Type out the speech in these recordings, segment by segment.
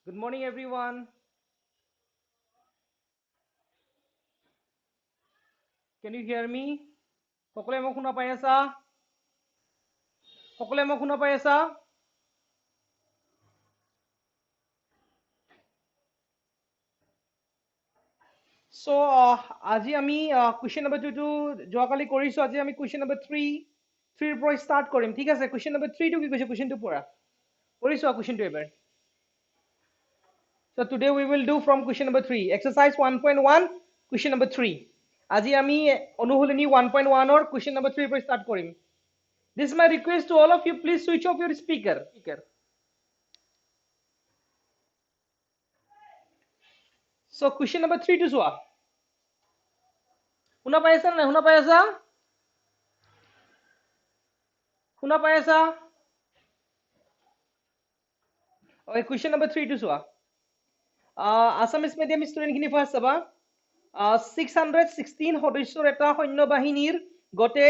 Good morning, everyone. Can you hear me? সকলোৱে মোক শুনা পাই আছা? সকলোৱে মোক শুনা পাই আছা? So, আজি আমি question number 2 টো যোৱাকালি কৰিছো। আজি আমি question number 3 ৰ পৰা start কৰিম। ঠিক আছে? Question number 3 টো কি কৈছে? question টো পঢ়া। কৰিছো question টো এবাৰ। So, today we will do from question number 3. Exercise 1.1, question number 3. আজি আমি অনুশীলনী 1.1 ৰ question number 3 ৰ পৰা start কৰিম। This is my request to all of you. Please switch off your speaker. So, question number 3 টো চোৱা। শুনা পাই আছা নাই? শুনা পাই আছা? শুনা পাই আছা? Okay, question number 3 টো চোৱা। Assamese medium student খিনি ফাৰ্ষ্ট চাবা। 616 সদস্যৰ এটা সৈন্য বাহিনীৰ গতে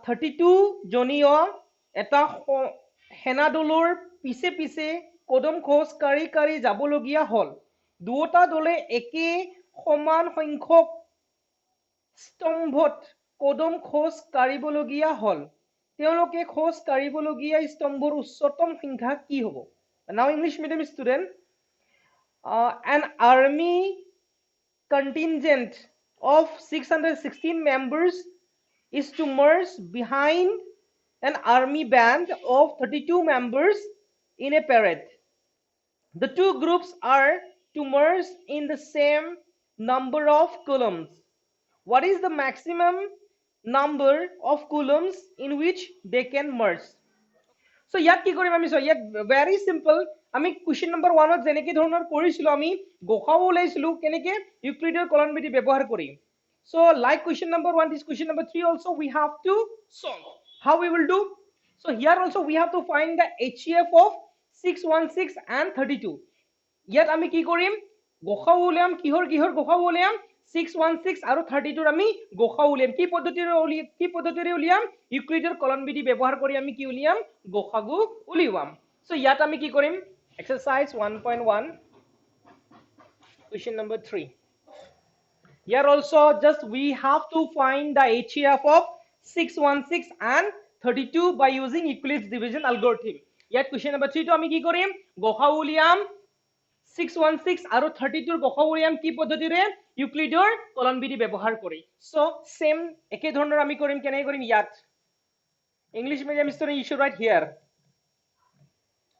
32 জনীয় এটা সেনা দলৰ পিছে পিছে কদম খোজ কাঢ়ি কাঢ়ি যাবলগীয়া হল। দুটা দলে একে সমান সংখ্যক স্তম্ভত কদম খোজ কাঢ়িবলগীয়া হল। তেওঁলোকে খোজ কাঢ়িবলগীয়া স্তম্ভৰ উচ্চতম সংখ্যা কি হ'ব? Now English medium student, an army contingent of 616 members is to march behind an army band of 32 members in a parade. The two groups are to march in the same number of columns. What is the maximum number of columns in which they can march? So ইয়াত কি কৰিম আমি? ইয়াত very simple. আমি question number 1 ত যেনেকে ধৰণৰ কৰিছিলো, আমি গসাও ওলাইছিলো কেনেকে? ইউক্লিডৰ কলন বিধি ব্যৱহাৰ কৰি। So like question number 1, this question number 3 also we have to solve. How we will do? So here also we have to find the HCF of 616 and 32. ইয়াত আমি কি কৰিম? গসাও উলিয়াম। কিহৰ গসাও উলিয়াম? 616 আৰু 32 আমি গসাও উলিয়াম। কি পদ্ধতিৰে উলিয়াম? ইউক্লিডৰ কলন বিধি ব্যৱহাৰ কৰি আমি কি উলিয়াম? গসাগু উলিয়াম। So ইয়াত আমি কি কৰিম? Exercise 1.1, question number 3. Here also just we have to find the HCF of 616 and 32 by using Euclid's division algorithm. ইয়াত question number 3 টো আমি কি কৰিম? গসাও উলিয়াম। 616 আৰু 32 গসাও উলিয়াম কি পদ্ধতিৰে? ইউক্লিডৰ কলন বিধি ব্যৱহাৰ কৰি। So same একে ধৰণৰ আমি কৰিম। কেনেকৈ কৰিম? ইয়াত English medium student, you should write here.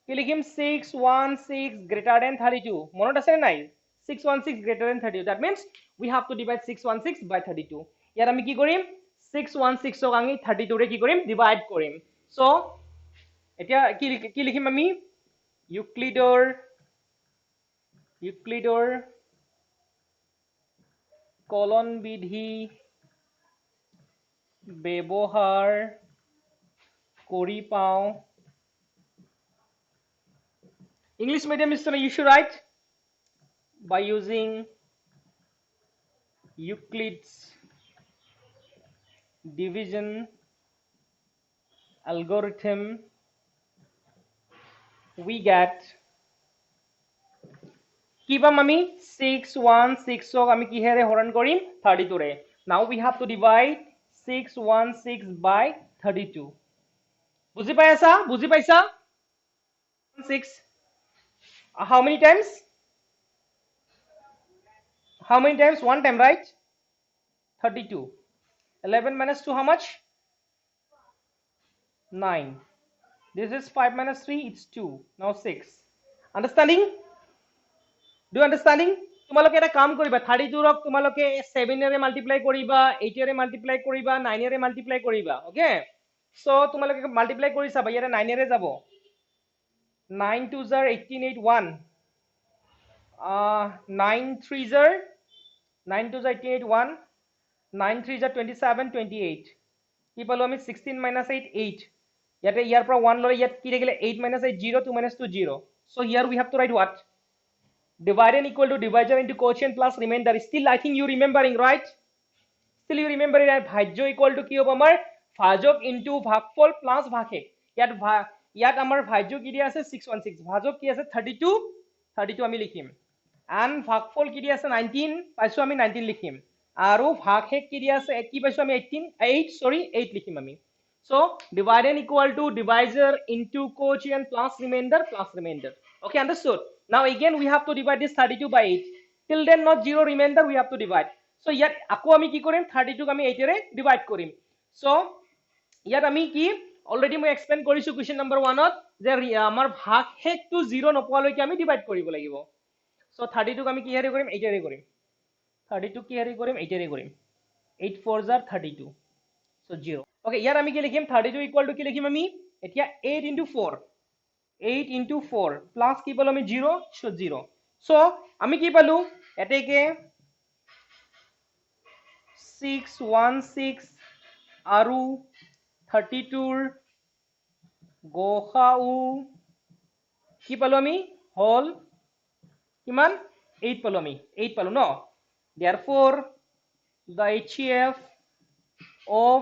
কি লিখিম? 616 greater than 32. মনত আছে নাই? 616 greater than 32. That means we have to divide 616 by 32. ইয়াত আমি কি কৰিম? 616 ক আমি 32 ৰে কি কৰিম? ডিভাইড কৰিম। So এতিয়া কি লিখিম আমি? ইউক্লিডৰ কলন বিধি ব্যৱহাৰ কৰি পাওঁ। English medium student, you should write by using Euclid's division algorithm we get কি পাম আমি? 616 আমি কিহেৰে হৰণ কৰিম? 32 ৰে। Now we have to divide 616 by 32. বুজি পাই আছা? বুজি পাইছা? 6. How many times? How many times? One time, right? 32. 11 minus 2, how much? 9. This is 5 minus 3, it's 2. Now 6. Understanding? Do you understanding? তোমালোকে এটা কাম কৰিবা, 32 ক তোমালোকে 7 এৰে মাল্টিপ্লাই কৰিবা, 8 এৰে মাল্টিপ্লাই কৰিবা, 9 এৰে মাল্টিপ্লাই কৰিবা। ওকে? সো তোমালোকে মাল্টিপ্লাই কৰি চাবা। ইয়াৰে 9 এৰে যাব। 9 2s are 18, 8 1. 9 3s are 9 2s are 18, 8 1. 9 3s are 27, 28. কি পালো আমি? 16 minus 8, 8. ইয়াতে ইয়াৰ পৰা 1 ললে ইয়াত কি থাকিলে? 8 minus 8, 0. 2 minus 2, 0. So here we have to write what? Dividend equal to divisor into quotient plus remainder. Still I think you remembering, right? Still you remembering that bhajya equal to কি হ'ব আমাৰ? ভাজক into ভাগফল plus ভাগশেষ। ইয়াত আমাৰ ভাজ্য কি দিয়া আছে? 616। ভাজক কি আছে? 32 32 আমি লিখিম and ভাগফল কি দিয়া আছে 19 পাইছো আমি 19 লিখিম আৰু ভাগশেষ কি দিয়া আছে কি পাইছো আমি 8 লিখিম আমি so dividend equal to divisor into quotient plus remainder okay understood now again we have to divide this 32 by 8 till then not 0 remainder we have to divide so ইয়াত আকৌ আমি কি কৰিম 32 ক আমি 8 ৰে ডিভাইড কৰিম so ইয়াত আমি কি অলৰেডি মই এক্সপ্লেইন কৰিছো কোৱেশ্চন নম্বৰ 1 ত যে আমাৰ ভাগশেষটো 0 নপোৱালৈকে আমি ডিভাইড কৰিব লাগিব so 32 ক আমি কি হেৰি কৰিম 8 ৰে কৰিম 32 কি হেৰি কৰিম 8 ৰে কৰিম 8 4 jar 32 so 0 okay ইয়াত আমি কি লিখিম 32 ইকুয়াল টু কি লিখিম আমি এতিয়া 8 into 4 প্লাস কি পালো আমি 0 so 0 so আমি কি পালো এতেকে 616 আৰু 32 ৰ গসাউ কি পালো আমি হল কিমান 8 পালো আমি 8 পালো ন therefore the HCF of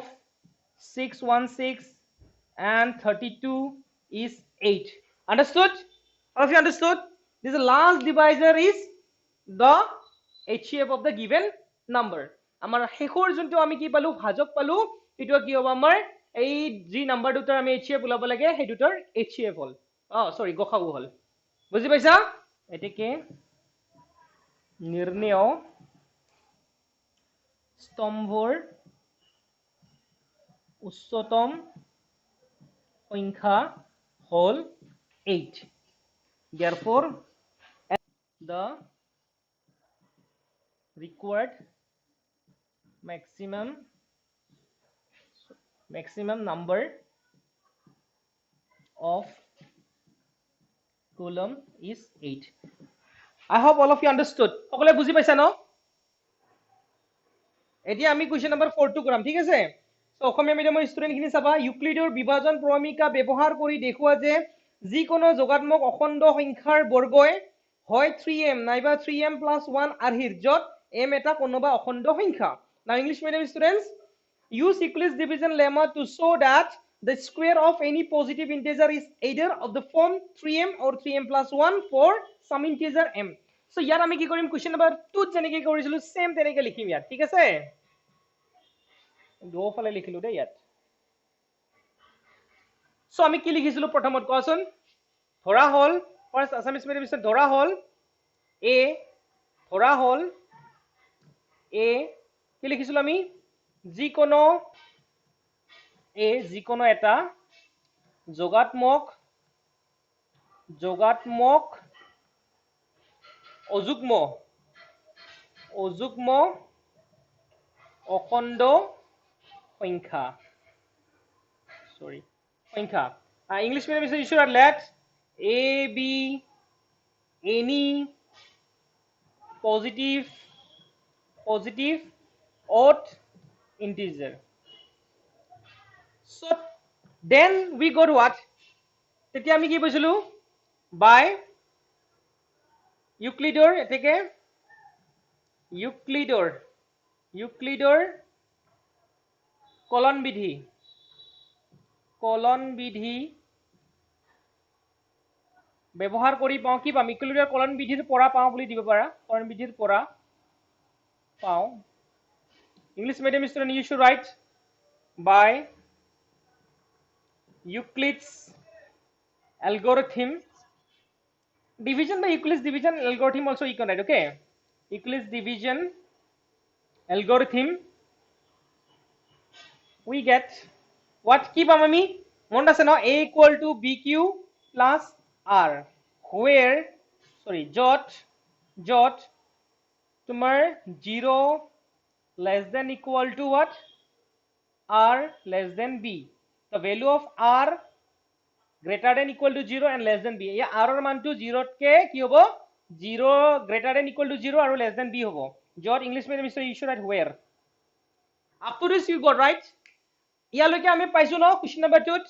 616 and 32 is 8 understood all of you understood this last divisor is the HCF of the given number amar hekhor juntu ami ki palu bhajok palu etu ki hoba amar ei ji number dutar ami HCF ulaba lage he dutar HCF hol sorry gokhau hol বুজি পাইছা এটিকে নির্ণয় স্তম্ভৰ উচ্চতম সংখ্যা হল 8 therefore the required maximum number of column is 8 I hope all of you understood সকলে বুজি পাইছা ন এতিয়া আমি কোৱেশ্চন নম্বৰ 4 টো কৰাম ঠিক আছে সো অসমীয়া মিডিয়ামৰ ষ্টুডেন্টখিনি চাবা ইউক্লিডৰ বিভাজন প্ৰমেয়িকা ব্যৱহাৰ কৰি দেখুৱা যে যিকোনো যোগাত্মক অখণ্ড সংখ্যাৰ বৰ্গই হয় 3m নাইবা 3m + 1 আৰ্হিৰ যত m এটা কোনোবা অখণ্ড সংখ্যা now english medium students use Euclid's division lemma to show that the square of any positive integer is either of the form 3m or 3m + 1 for some integer m so ইয়াত আমি কি কৰিম question number 2 যেনেকৈ কৰিছিলো same তেনেকৈ লিখিম ইয়াত ঠিক আছে দুফালে লিখিলো দে ইয়াত সো আমি কি লিখিছিলো প্ৰথমত কোৱাচোন ধৰা হল ফাৰ্স্ট আসামিজ মিডিয়াম ধৰা হল a কি লিখিছিলো আমি যিকোনো এটা যোগাত্মক অযুগ্ম অখণ্ড সংখ্যা English medium you should let a be any positive odd integer so then we go to what তেতিয়া আমি কি পাইছিলো by ইউক্লিডৰ এতেকে ইউক্লিডৰ কলন বিধি ব্যৱহাৰ কৰি পাও কি পাম ইকুইলিডৰ কলন বিধিৰ পৰা পাও বুলি দিব পাৰা কলন বিধিৰ পৰা পাও English medium student you should write by Euclid's algorithm division by Euclid's division algorithm also you can write okay Euclid's division algorithm we get what কি পাম আমি মন আছে ন a equal to bq plus r where sorry jot তোমার 0 less than equal to what r less than b the value of r greater than equal to 0 and less than b या r ৰ মানটো 0 কে কি হ'ব 0 greater than equal to 0 আৰু less than b হ'ব jot english medium you should write where up to this you got right ইয়ালৈকে আমি পাইছো ন কোৱেশ্চন নম্বৰ 2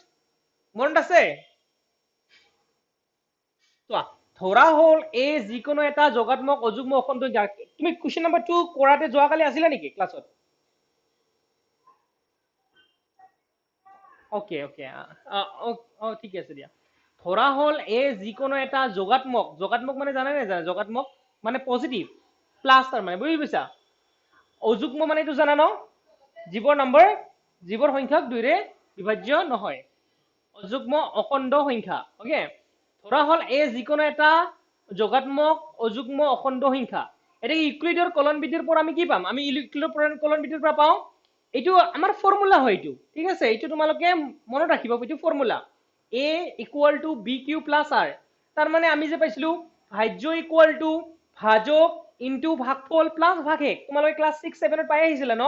মনত আছে তো ধৰা হল a যিকোনো এটা যোগাত্মক অযুগ্ম অখণ্ড তুমি কোৱেশ্চন নম্বৰ 2 কৰাতে যোৱা কালি আছিল নেকি ক্লাছত okay ঠিক আছে দিয়া ধৰা হল এ যিকোনো এটা যোগাত্মক যোগাত্মক মানে জানে নে জানে যোগাত্মক মানে পজিটিভ প্লাস তাৰ মানে বুজি পাইছা অযুগ্ম মানে এইটো জানা ন জীৱৰ নম্বৰ জীৱৰ সংখ্যাক 2 ৰে বিভাজ্য নহয় অযুগ্ম অখণ্ড সংখ্যা ওকে ধৰা হল এ যিকোনো এটা যোগাত্মক অযুগ্ম অখণ্ড সংখ্যা এটা ইউক্লিডৰ কলন বিধিৰ পৰা আমি কি পাম আমি ইউক্লিডৰ কলন বিধিৰ পৰা পাওঁ এইটো আমাৰ ফৰ্মুলা হয় এইটো ঠিক আছে এইটো তোমালোকে মনত ৰাখিবা এইটো formula a equal to bq plus r তাৰ মানে আমি যে পাইছিলো ভাজ্য equal to ভাজক into ভাগফল plus ভাগশেষ তোমালোকে ক্লাস 6 7 ত পাই আহিছিলা ন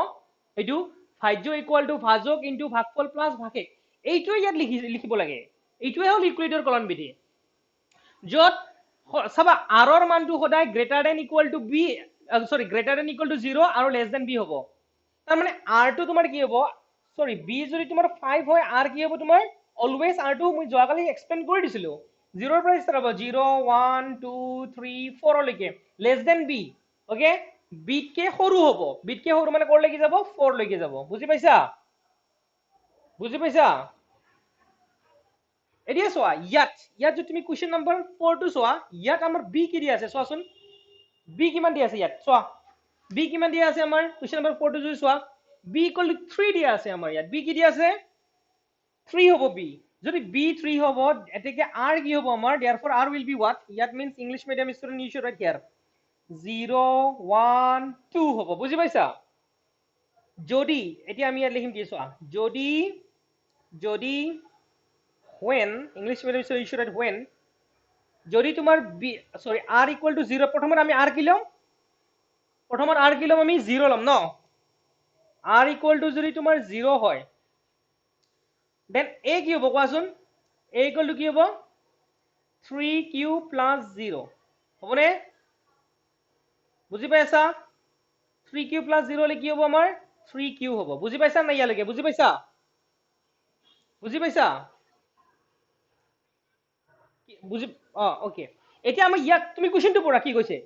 এইটো ভাজ্য equal to ভাজক into ভাগফল plus ভাগশেষ এইটোৱে ইয়াত লিখিব লাগে এইটোৱে হ'ল ইউক্লিডৰ কলন বিধি যত চাবা r ৰ মানটো সদায় greater than equal to b সৰি গ্ৰেটাৰ দেন ইকুৱেল টু 0 আৰু লেছ দেন b হ'ব তাৰ মানে r টো তোমাৰ কি হ'ব সৰি b যদি তোমাৰ 5 হয় r কি হ'ব তোমাৰ অলৱেজ r টো মই যোৱাকালি এক্সপ্লেইন কৰি দিছিলো 0 ৰ পৰা ষ্টাৰ্ট হ'ব 0 1 2 3 4 লৈকে less than b okay b কে সৰু হ'ব b কে সৰু মানে কৰ লৈকে যাব 4 লৈকে যাব বুজি পাইছা এতিয়া চোৱা ইয়াত যদি তুমি কোৱেশ্চন নম্বৰ 4 টো চোৱা ইয়াত আমাৰ b কি দিয়া আছে চোৱাচোন b কিমান দিয়া আছে ইয়াত চোৱা b কিমান দিয়া আছে আমাৰ কোৱেশ্চন নম্বৰ 4 টো যদি চোৱা b ইকুৱেল টু 3 দিয়া আছে আমাৰ ইয়াত b কি দিয়া আছে 3 হ'ব b যদি b 3 হ'ব এতেকে r কি হ'ব আমাৰ therefore r will be what ইয়াত means english medium student you should write here 0 1 2 হ'ব বুজি পাইছা যদি এতিয়া আমি ইয়াত লিখিম কি চোৱা যদি when english medium student you should write when যদি তোমাৰ b sorry r equal to 0 প্ৰথমত আমি r কি লম আমি 0 লম ন r equal to যদি তোমাৰ 0 হয় then a কি হ'ব কোৱাচোন a equal to কি হ'ব 3q plus 0 হ'বনে বুজি পাইছা 3q plus 0 হলে কি হ'ব আমাৰ 3q হ'ব বুজি পাইছা না ইয়ালৈকে বুজি পাইছা বুজি ওকে এতিয়া আমি ইয়াত তুমি কোৱেশ্চনটো পঢ়া কি কৈছে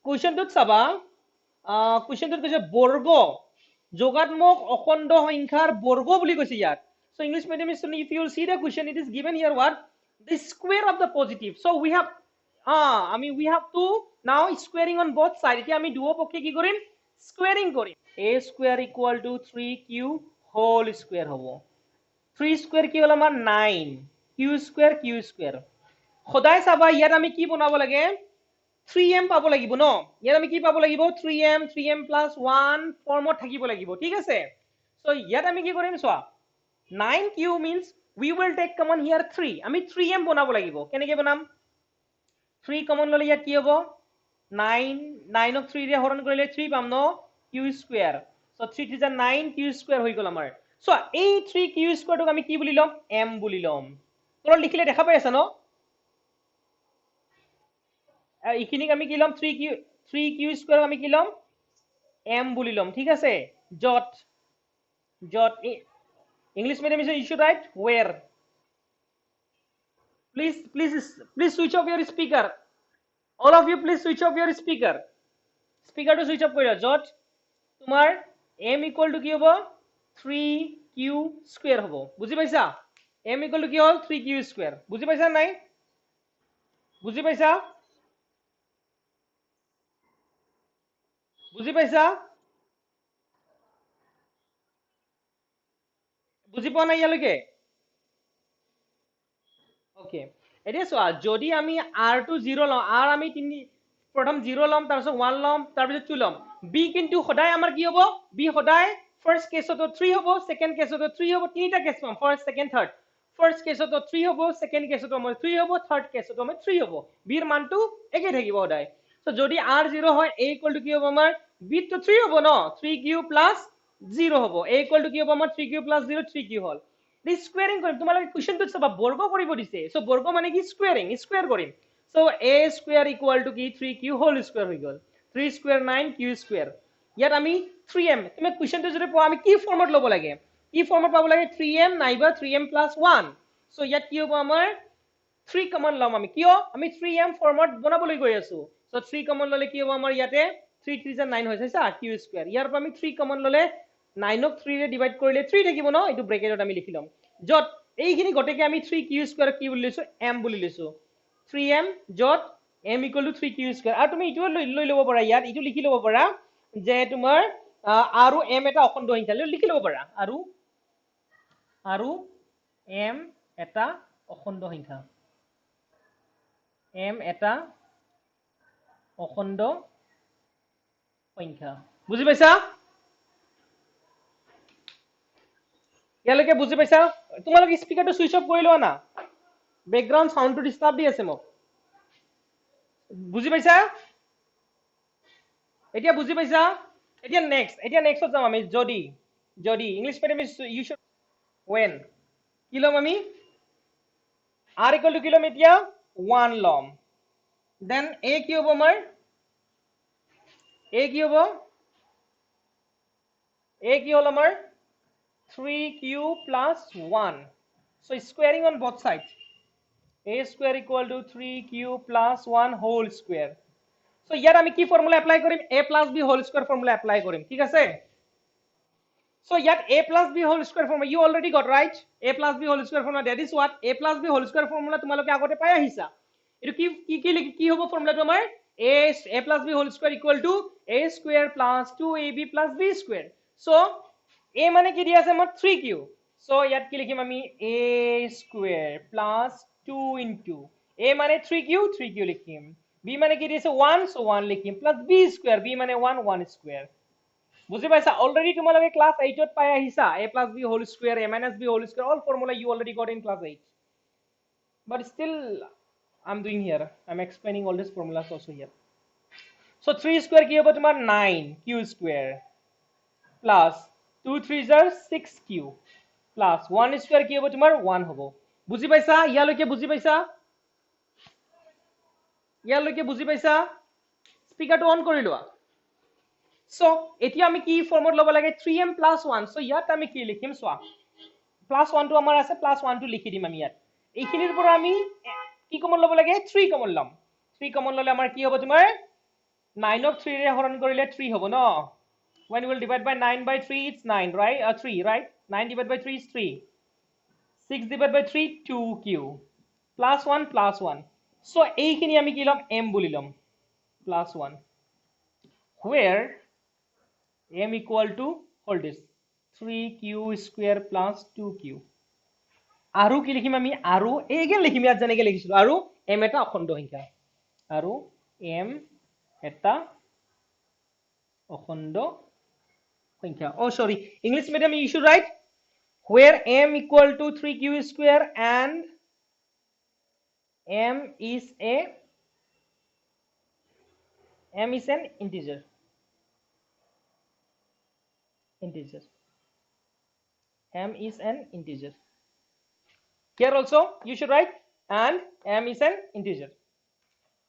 কোৱেশ্চনটোত চাবা কোৱেশ্চনটোত কৈছে বৰ্গ যোগাত্মক অখণ্ড সংখ্যাৰ বৰ্গ বুলি কৈছে ইয়াত so english medium student if you will see the question it is given here what the square of the positive so we have we have to now squaring on both side এতিয়া আমি দুও পক্ষে কি কৰিম স্কোয়াৰিং কৰিম a square equal to 3q whole square হ'ব 3 square কি হ'ল আমাৰ 9 q square সদায় চাবা ইয়াত আমি কি বনাব লাগে 3m পাব লাগিব ন ইয়াত আমি কি পাব লাগিব 3m plus 1 ফৰ্মত থাকিব লাগিব ঠিক আছে সো ইয়াত আমি কি কৰিম চোৱা 9q means we will take common here 3 আমি 3m বনাব লাগিব কেনেকৈ বনাম 3 কমন ললে ইয়াত কি হ'ব 9 ক 3 ৰে হৰণ কৰিলে 3 পাম ন q square so 3 is a 9 q square হৈ গল আমাৰ সো এই 3 q square টোক আমি কি বুলি লম m বুলি লম তোৰ লিখিলে দেখা পাই আছা ন এইখিনিক আমি কি লম 3q square আমি কি লম m বুলি লম ঠিক আছে যত English medium you should write where please switch off your speaker all of you please switch off your speaker to switch off কৰিবা যত তোমাৰ m equal to কি হ'ব 3q square হ'ব বুজি পাইছা m equal to কি হ'ল 3q square বুজি পাইছা নাই বুজি পাইছা বুজি পোৱা নাই ইয়ালৈকে ওকে এতিয়া চোৱা যদি আমি r টো 0 লওঁ r আমি প্ৰথম 0 লম তাৰ পিছত 1 লম তাৰ পিছত 2 লম b কিন্তু সদায় আমাৰ কি হ'ব b সদায় ফাৰ্স্ট কেছতো 3 হ'ব সেকেন্ড কেছতো 3 হ'ব তিনিটা কেছ পাম ফাৰ্স্ট সেকেন্ড থাৰ্ড ফাৰ্স্ট কেছতো 3 হ'ব সেকেন্ড কেছতো আমাৰ 3 হ'ব থাৰ্ড কেছতো আমাৰ 3 হ'ব b ৰ মানটো একে থাকিব সদায় সো যদি r 0 হয় a ইকুৱেল টু কি হ'ব আমাৰ b তো 3 হ'ব ন 3q plus 0 হ'ব a ইকুৱেল টু কি হ'ব আমাৰ 3q plus 0 3q হ'ল the squaring কৰিম তোমালোকে কোৱেশ্চনটো চাবা বৰ্গ কৰিব দিছে সো বৰ্গ মানে কি স্কয়াৰ কৰিম so a square equal to কি 3q whole square হৈ গল 3 square 9 q square ইয়াত আমি 3m তুমি কোৱেশ্চনটো যদি পোৱা আমি কি ফৰ্মত লব লাগে কি ফৰ্মত পাব লাগে 3m নাইবা 3m plus 1 সো ইয়াত কি হ'ব আমাৰ 3 কমন লম আমি কিয় আমি 3m ফৰ্মত বনাবলৈ গৈ আছো সো 3 কমন ললে কি হ'ব আমাৰ ইয়াতে 3 3 9 হৈ যায় q square ইয়াৰ পৰা আমি 3 কমন ললে 9 ক 3 ৰে ডিভাইড কৰিলে 3 থাকিব ন এটো ব্ৰেকেটত আমি লিখি লম যত এইখিনি গটেকে আমি 3q স্কয়ার কি বুলি লৈছো m বুলি লৈছো 3m যত m = 3q স্কয়ার আৰু তুমি ইটো লৈ লব পাৰা ইয়াত ইটো লিখি লব পাৰা যে তোমাৰ আৰু m এটা অখণ্ড সংখ্যা লিখি লব পাৰা আৰু m এটা অখণ্ড সংখ্যা m এটা অখণ্ড সংখ্যা বুজি পাইছা ইয়ালৈকে বুজি পাইছা তোমালোকে স্পিকাৰটো সুইচ অফ কৰি লোৱা না ব্যাকগ্ৰাউণ্ড সাউণ্ডটো ডিস্টাৰ্ব দি আছে মোক বুজি পাইছা এতিয়া বুজি পাইছা এতিয়া নেক্সট যাম আমি যদি English medium you should when কি লম আমি r equal to কি লম এতিয়া 1 লম দেন a কি হ'ব আমাৰ a কি হ'ব a কি হ'ল আমাৰ 3q plus 1 so squaring on both sides a square equal to 3q plus 1 whole square so ইয়াত আমি কি ফৰ্মুলা এপ্লাই কৰিম a plus b whole square formula apply কৰিম ঠিক আছে so ইয়াত a plus b whole square formula you already got right a plus b whole square formula that is what a plus b whole square formula তোমালোকে আগতে পাই আহিছা এটো কি হ'ব ফৰ্মুলাটো আমাৰ a plus b whole square equal to a square plus 2ab plus b square so a মানে কি দিয়া আছে আমাৰ 3q so ইয়াত কি লিখিম আমি a square plus 2 into a মানে 3q লিখিম b মানে কি দিছে 1 so 1 লিখিম plus b square b মানে 1 square বুজি পাইছা অলৰেডি তোমালোকে ক্লাস 8 ত পাই আহিছা a plus b whole square a minus b whole square all formula you already got in class 8 but still I'm doing here I'm explaining all these formulas also here so 3 square কি হ'ব তোমাৰ 9q square plus 2 3s are 6q plus 1 square কি হ'ব তোমাৰ 1 হ'ব বুজি পাইছা ইয়ালৈকে বুজি পাইছা স্পিকাৰটো অন কৰি লোৱা so এতিয়া আমি কি ফৰ্মত লব লাগে 3m plus 1 so ইয়াত আমি কি লিখিম চোৱা plus 1 টো আমাৰ আছে plus 1 টো লিখি দিম আমি ইয়াত এইখিনিৰ পৰা আমি কি কমন লব লাগে 3 কমন লম 3 কমন ললে আমাৰ কি হ'ব তোমাৰ 9 ক 3 ৰে হৰণ কৰিলে 3 হ'ব ন when we will divide by 9 by 3 it's 9 right 3 right 9 divided by 3 is 3 6 divided by 3 2q plus 1 so এইখিনি আমি কি লম m বুলি লম plus 1 where m equal to hold this 3q square plus 2q আৰু কি লিখিম আমি আৰু এগেন লিখিম ইয়াত যেনেকৈ লিখিছিলো আৰু m এটা অখণ্ড সংখ্যা আৰু m এটা অখণ্ড সংখ্যা oh sorry english medium you should write where m equal to 3q square and m is an integer m is an integer here also you should write and m is an integer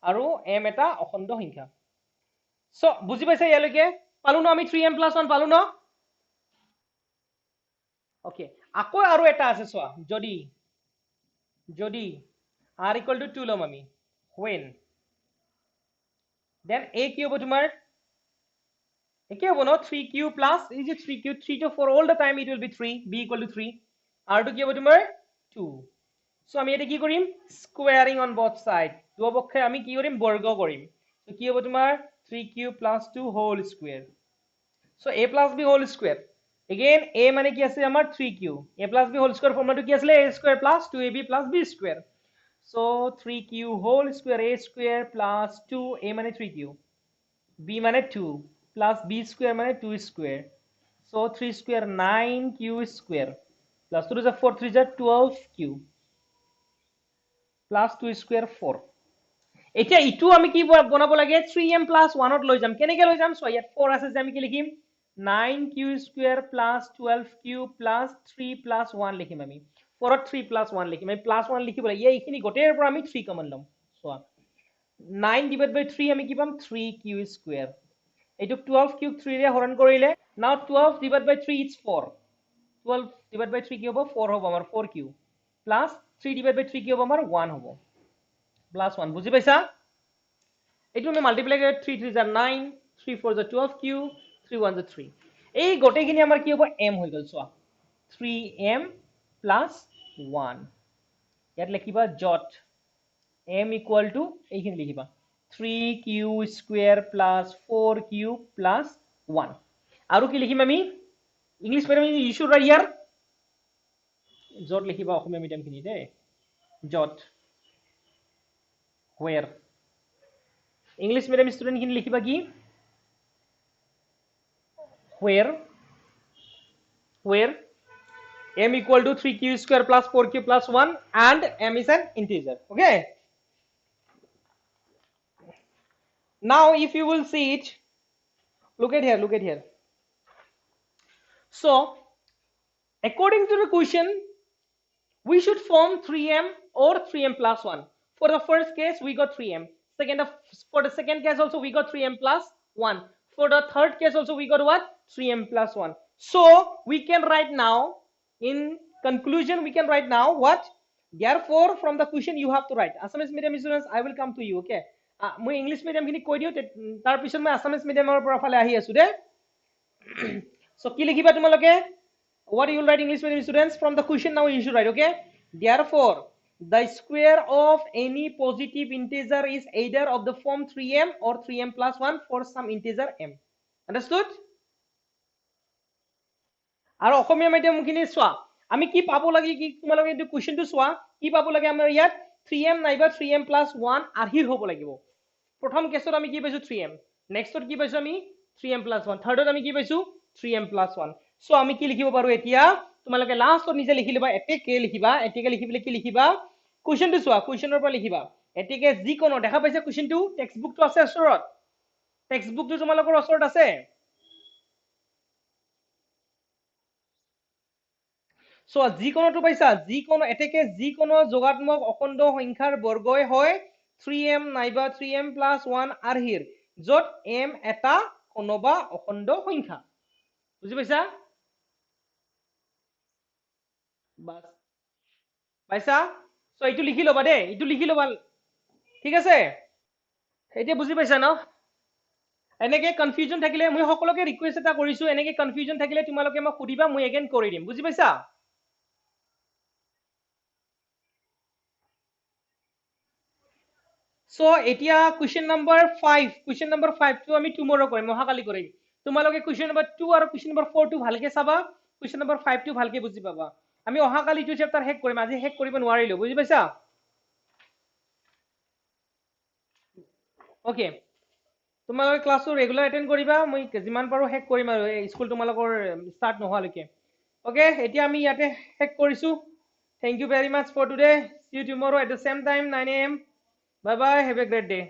আৰু m এটা অখণ্ড সংখ্যা so বুজি পাইছা ইয়ালৈকে পালো ন আমি 3m plus 1 পালো ন okay আকৌ আৰু এটা আছে চোৱা যদি r equal to 2 লম আমি when then a কি হ'ব তোমাৰ একে হ'ব ন 3q plus is it 3q 3 to 4 all the time it will be 3 b equal to 3 r to কি হ'ব তোমাৰ 2 so আমি এটা কি কৰিম squaring on both side দুপক্ষে আমি কি কৰিম বৰ্গ কৰিম so কি হ'ব তোমাৰ 3q plus 2 whole square so a plus b whole square again a মানে কি আছে আমাৰ 3q a plus b whole square ফৰ্মুলাটো কি আছিল a square plus 2ab plus b square so 3q whole square a square plus 2a মানে 3q b মানে 2 plus b square মানে 2 square so 3 square 9q square plus 2 is a 4 3 is a 12q plus 2 square 4 এতিয়া ইটো আমি কি বনাব লাগে 3m plus 1 ত লৈ যাম কেনেকৈ লৈ যাম সো ইয়াত 4 আছে যে আমি কি লিখিম 9q square plus 12q plus 3 plus 1 লিখিম আমি 4 ত 3 plus 1 লিখিম আমি plus 1 লিখিব লাগে এইখিনি গোটেৰ পৰা আমি 3 কমন লম সো 9 divided by 3 আমি কি পাম 3q square এইটো 12 cube 3 ৰে হৰণ কৰিলে now 12 divided by 3 is 4 12 divided by 3 কি হ'ব 4 হ'ব আমাৰ 4q plus 3 divided by 3 কি হ'ব আমাৰ 1 হ'ব plus 1 বুজি পাইছা এইটো আমি মাল্টিপ্লাই কৰি 3 3 is 9 3 4 is 12q 3 1 is 3 এই গোটেইখিনি আমাৰ কি হ'ব m হৈ গল চোৱা 3m plus 1 ইয়াত লিখিবা jot m equal to এইখিনি লিখিবা 3q square plus 4q plus 1 আৰু কি লিখিম আমি English medium you should write here jot লিখিবা অসমীয়া মিডিয়াম খিনি দে jot where English medium student খিনি লিখিবা কি where m equal to 3q square plus 4q plus 1 and m is an integer. Okay, now if you will see it, look at here. So according to the question we should form 3m or 3m plus 1. For the first case we got 3m, for the second case also we got 3m plus 1, for the third case also we got what 3m plus 1. So we can write now, in conclusion we can write now what, therefore from the question you have to write. Assamese medium students I will come to you. Okay, moi English medium khini koi diu tar pisot moi Assamese medium or pora phale ahi asu de. So ki likhiba tumaloke, what you will write English medium students from the question now you should write. Okay, therefore the square of any positive integer is either of the form 3m or 3m plus 1 for some integer m. Understood? আৰু অসমীয়া medium খিনি সোৱা আমি কি পাব লাগে, কি তোমালোকে এই কোৱেশ্চনটো সোৱা কি পাব লাগে, আমাৰ ইয়াত 3m নাইবা 3m plus 1 আহিৰ হ'ব লাগিব। প্ৰথম কেছত আমি কি পাইছো 3m, নেক্সটত কি পাইছো আমি 3m plus 1, থাৰ্ডত আমি কি পাইছো 3m plus 1। সো আমি কি লিখিব পাৰো এতিয়া, তোমালোকে লাষ্টত নিজে লিখি লবা, এটেকে লিখিবা, এটেকে লিখিবলে কি লিখিবা, কোৱেশ্চনটো সোৱা, কোৱেশ্চনৰ পৰা লিখিবা এটেকে যিকোনো, দেখা পাইছে কোৱেশ্চনটো, টেক্সট বুকটো আছে ওচৰত, টেক্সট বুকটো তোমালোকৰ ওচৰত আছে। সো যিকোনোটো পাইছা, যিকোনো এটেকে যিকোনো যোগাত্মক অখণ্ড সংখ্যাৰ বৰ্গই হয় 3m নাইবা 3m plus 1 আৰহিৰ, যত m এটা কোনোবা অখণ্ড সংখ্যা। বুজি পাইছা? বাস পাইছা? সো এইটো লিখি লবা দেই, এইটো লিখি লবা, ঠিক আছে? এতিয়া বুজি পাইছা ন? এনেকে কনফিউজন থাকিলে মই সকলোকে ৰিকুৱেষ্ট এটা কৰিছো, এনেকে কনফিউজন থাকিলে তোমালোকে মোক সুধিবা, মই এগেইন কৰি দিম। বুজি পাইছা? সো এতিয়া কুৱেশ্চন নম্বৰ 5, কুৱেশ্চন নম্বৰ 5 টো আমি টুমৰো কৰিম, মহাকালি কৰিম। তোমালোকে কুৱেশ্চন নম্বৰ 2 আৰু কুৱেশ্চন নম্বৰ 4 টো ভালকে চাবা, কুৱেশ্চন নম্বৰ 5 টো ভালকে বুজি পাবা। আমি অহাকালি টো চেপ্টাৰ শেষ কৰিম, আজি শেষ কৰিব নোৱাৰিলো। বুজি পাইছা? ওকে, তোমালোকে ক্লাছটো ৰেগুলাৰ এটেন্ড কৰিবা, মই যিমান পাৰো শেষ কৰিম আৰু স্কুল তোমালোকৰ ষ্টাৰ্ট নোহোৱালৈকে। ওকে, এতিয়া আমি ইয়াতে শেষ কৰিছো। Thank you very much for today. See you tomorrow at the same time 9 AM. Bye bye. Have a great day.